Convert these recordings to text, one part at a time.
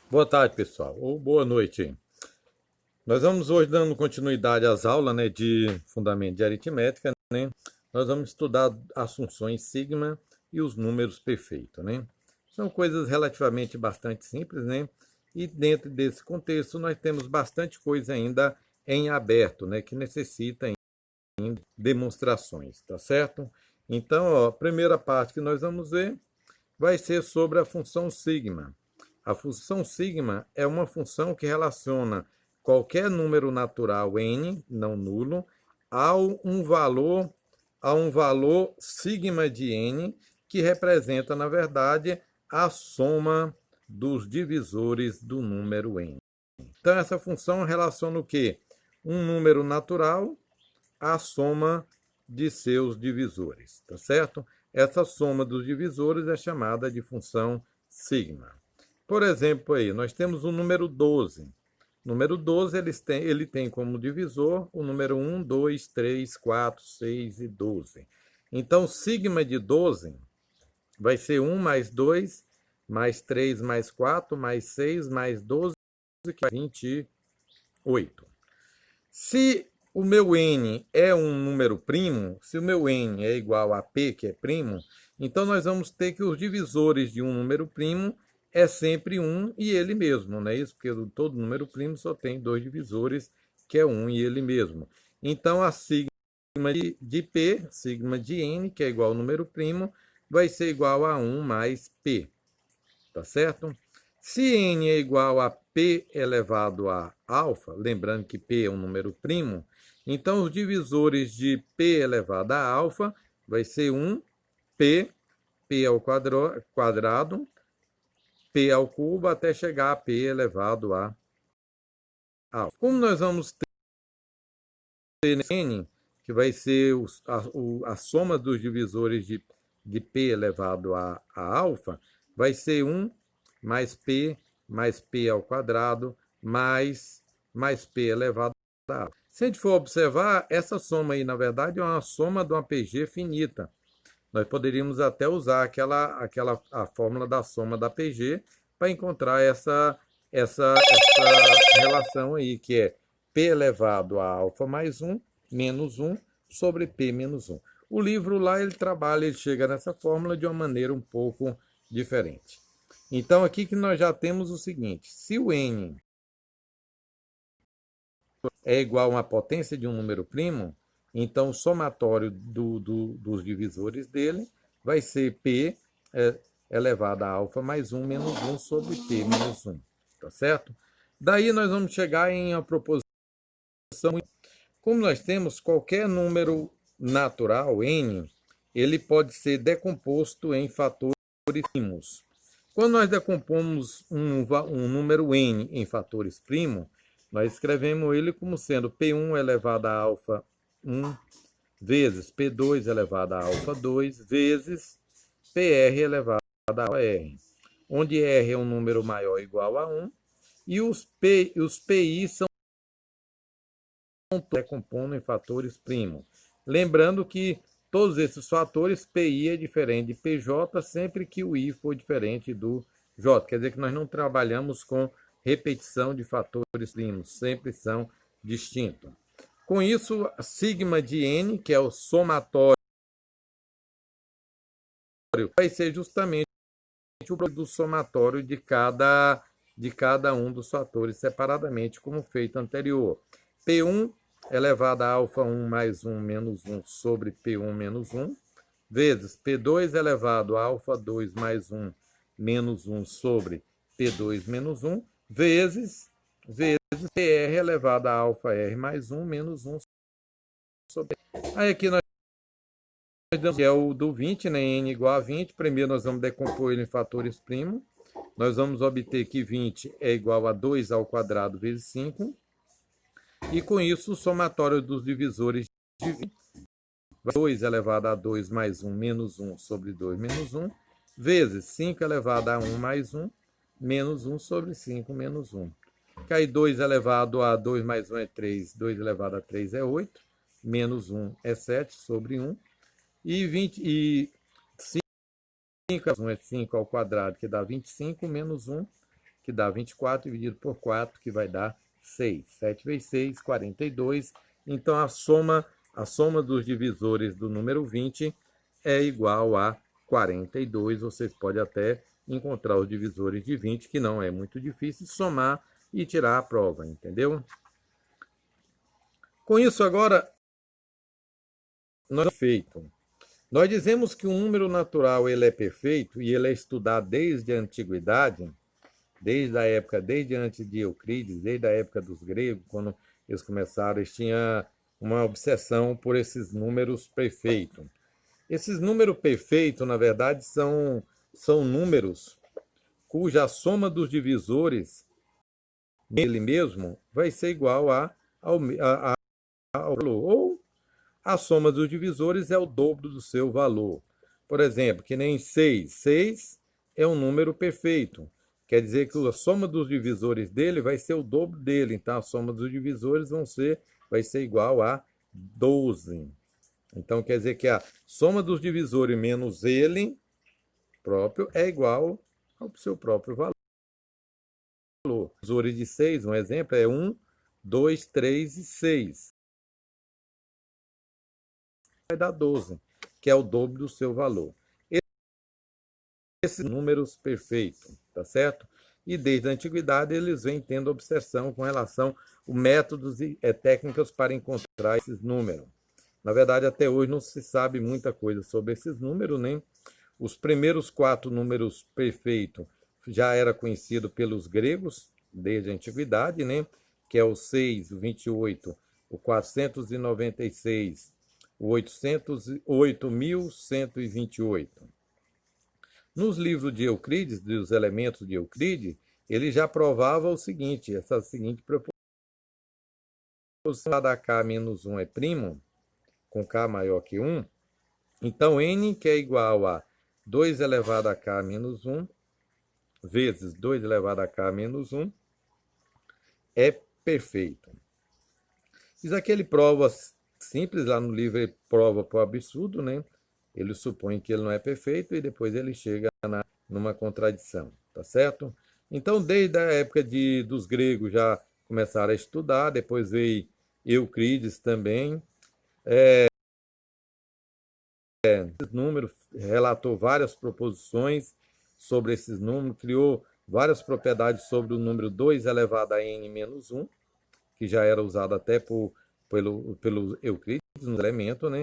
Boa tarde, pessoal, ou boa noite. Nós vamos hoje dando continuidade às aulas, né, de fundamento de aritmética, né? Nós vamos estudar as funções sigma e os números perfeitos, né? São coisas relativamente bastante simples, né? E dentro desse contexto nós temos bastante coisa ainda em aberto, né, que necessita ainda demonstrações, tá certo? Então, ó, a primeira parte que nós vamos ver vai ser sobre a função sigma. A função sigma é uma função que relaciona qualquer número natural n, não nulo, a um valor sigma de n, que representa, na verdade, a soma dos divisores do número n. Então, essa função relaciona o quê? Um número natural à soma de seus divisores, tá certo? Essa soma dos divisores é chamada de função sigma. Por exemplo, aí, nós temos o número 12. O número 12 ele tem como divisor o número 1, 2, 3, 4, 6 e 12. Então, sigma de 12 vai ser 1 mais 2, mais 3, mais 4, mais 6, mais 12, que é 28. Se o meu n é um número primo, se o meu n é igual a p, que é primo, então nós vamos ter que os divisores de um número primo é sempre 1 e ele mesmo, não é isso? Porque todo número primo só tem dois divisores, que é 1 e ele mesmo. Então, a sigma de p, sigma de n, que é igual ao número primo, vai ser igual a 1 mais p, tá certo? Se n é igual a p elevado a alfa, lembrando que p é um número primo, então os divisores de p elevado a alfa vai ser 1, p ao quadrado, p ao cubo, até chegar a p elevado a alfa. Como nós vamos ter n, que vai ser a soma dos divisores de p elevado a alfa, vai ser 1 mais p ao quadrado, mais p elevado a alfa. Se a gente for observar, essa soma aí, na verdade, é uma soma de uma PG finita. Nós poderíamos até usar a fórmula da soma da PG para encontrar essa relação aí, que é p elevado a alfa mais 1 menos 1 sobre p menos 1. O livro lá, ele chega nessa fórmula de uma maneira um pouco diferente. Então, aqui que nós já temos o seguinte: se o n é igual a uma potência de um número primo, então o somatório dos divisores dele vai ser p elevado a alfa mais 1 menos 1 sobre p menos 1. Tá certo? Daí nós vamos chegar em uma proposição. Como nós temos qualquer número natural, n, ele pode ser decomposto em fatores primos. Quando nós decompomos um número n em fatores primos, nós escrevemos ele como sendo p1 elevado a alfa 1 vezes p2 elevado a alfa 2 vezes pr elevado a alfa r, onde r é um número maior ou igual a 1 e os pi são decompondo em fatores primos. Lembrando que todos esses fatores, PI é diferente de PJ sempre que o I for diferente do J. Quer dizer que nós não trabalhamos com repetição de fatores primos, sempre são distintos. Com isso, a sigma de N, que é o somatório, vai ser justamente o produto do somatório de cada um dos fatores separadamente, como feito anterior. P1 elevado a alfa 1 mais 1 menos 1 sobre P1 menos 1, vezes P2 elevado a alfa 2 mais 1 menos 1 sobre P2 menos 1, vezes PR elevado a alfa R mais 1 menos 1 sobre... Aí aqui nós damos que é o do 20, né? N igual a 20. Primeiro nós vamos decompor ele em fatores primos. Nós vamos obter que 20 é igual a 2 ao quadrado vezes 5. E com isso, o somatório dos divisores de 20, 2 elevado a 2 mais 1 menos 1 sobre 2 menos 1, vezes 5 elevado a 1 mais 1, menos 1 sobre 5 menos 1. Cai 2 elevado a 2 mais 1 é 3, 2 elevado a 3 é 8, menos 1 é 7 sobre 1, e 5 é 5 ao quadrado, que dá 25, menos 1, que dá 24, dividido por 4, que vai dar 6. 7 vezes 6, 42. Então, a soma dos divisores do número 20 é igual a 42. Vocês podem até encontrar os divisores de 20, que não é muito difícil, somar e tirar a prova, entendeu? Com isso, agora, nós feito. Nós dizemos que um número natural ele é perfeito e ele é estudado desde a antiguidade, desde antes de Euclides, desde a época dos gregos, quando eles começaram, eles tinham uma obsessão por esses números perfeitos. Esses números perfeitos, na verdade, são números cuja soma dos divisores nele mesmo vai ser igual ao valor, ou a soma dos divisores é o dobro do seu valor. Por exemplo, que nem 6. 6 é um número perfeito. Quer dizer que a soma dos divisores dele vai ser o dobro dele. Então, a soma dos divisores vai ser igual a 12. Então, quer dizer que a soma dos divisores menos ele próprio é igual ao seu próprio valor. Divisores de 6, um exemplo, é 1, 2, 3 e 6. Vai dar 12, que é o dobro do seu valor. Esses números perfeitos, tá certo? E desde a antiguidade eles vêm tendo obsessão com relação a métodos e técnicas para encontrar esses números. Na verdade, até hoje não se sabe muita coisa sobre esses números, né? Os primeiros 4 números perfeitos já era conhecido pelos gregos desde a antiguidade, né? Que é o 6, o 28, o 496, o 8.128. Nos livros de Euclides, dos elementos de Euclides, ele já provava o seguinte, essa seguinte proposição: da k menos 1 é primo, com k maior que 1, então n, que é igual a 2 elevado a k menos 1, vezes 2 elevado a k menos 1, é perfeito. Isso aqui ele prova simples, lá no livro ele prova por absurdo, né? Ele supõe que ele não é perfeito e depois ele chega numa contradição, tá certo? Então, desde a época dos gregos já começaram a estudar, depois veio Euclides também. Esses números, relatou várias proposições sobre esses números, criou várias propriedades sobre o número 2 elevado a n menos 1, que já era usado até pelo Euclides no elemento, né?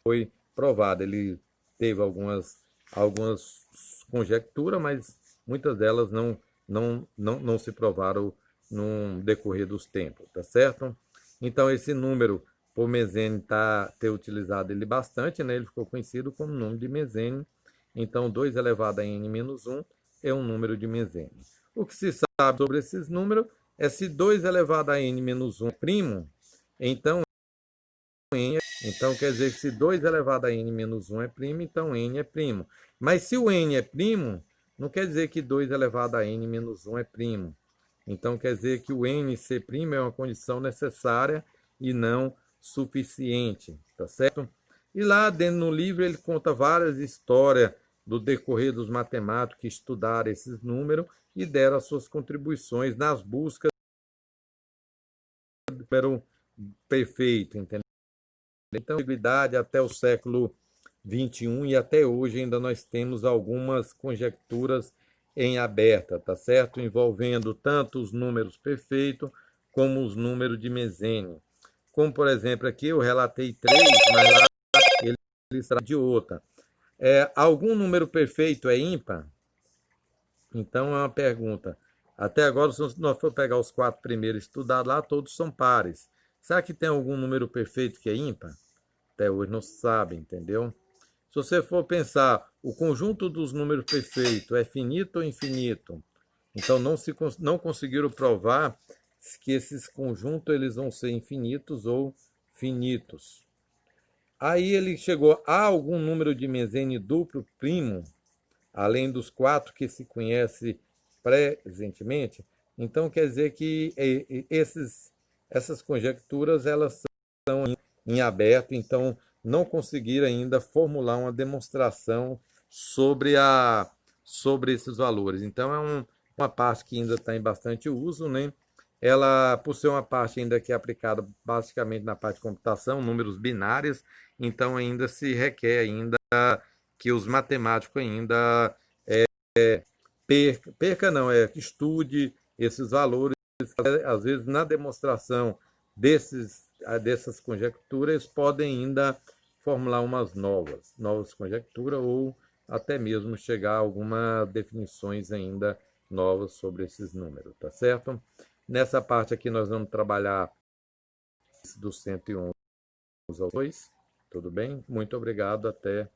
Foi provado, ele teve algumas conjecturas, mas muitas delas não se provaram no decorrer dos tempos, tá certo? Então, esse número, por Mesene ter utilizado ele bastante, né? Ele ficou conhecido como número de Mesene. Então, 2 elevado a n menos 1 é um número de Mesene. O que se sabe sobre esses números é se 2 elevado a n menos 1 é primo, então quer dizer que se 2 elevado a n menos 1 é primo, então n é primo. Mas se o n é primo, não quer dizer que 2 elevado a n menos 1 é primo. Então quer dizer que o n ser primo é uma condição necessária e não suficiente, tá certo? E lá dentro no livro ele conta várias histórias do decorrer dos matemáticos que estudaram esses números e deram as suas contribuições nas buscas do número perfeito, entendeu? Então, antiguidade até o século XXI e até hoje ainda nós temos algumas conjecturas em aberta, tá certo? Envolvendo tanto os números perfeitos como os números de Mesene. Como, por exemplo, aqui eu relatei 3, mas lá ele está de outra. Algum número perfeito é ímpar? Então é uma pergunta. Até agora, se nós for pegar os 4 primeiros estudados lá, todos são pares. Será que tem algum número perfeito que é ímpar? Até hoje não se sabe, entendeu? Se você for pensar, o conjunto dos números perfeitos é finito ou infinito? Então não conseguiram provar que esses conjuntos eles vão ser infinitos ou finitos. Aí ele chegou a algum número de Mesene duplo primo, além dos 4 que se conhece presentemente. Então quer dizer que essas conjecturas elas são em aberto, então não conseguiram ainda formular uma demonstração sobre sobre esses valores. Então, uma parte que ainda está em bastante uso, né? Ela, por ser uma parte ainda que é aplicada basicamente na parte de computação, números binários, então ainda se requer ainda que os matemáticos ainda perca não, estude esses valores, às vezes na demonstração dessas conjecturas podem ainda formular umas novas conjecturas ou até mesmo chegar a algumas definições ainda novas sobre esses números, tá certo? Nessa parte aqui nós vamos trabalhar do 111 ao 2, tudo bem? Muito obrigado, até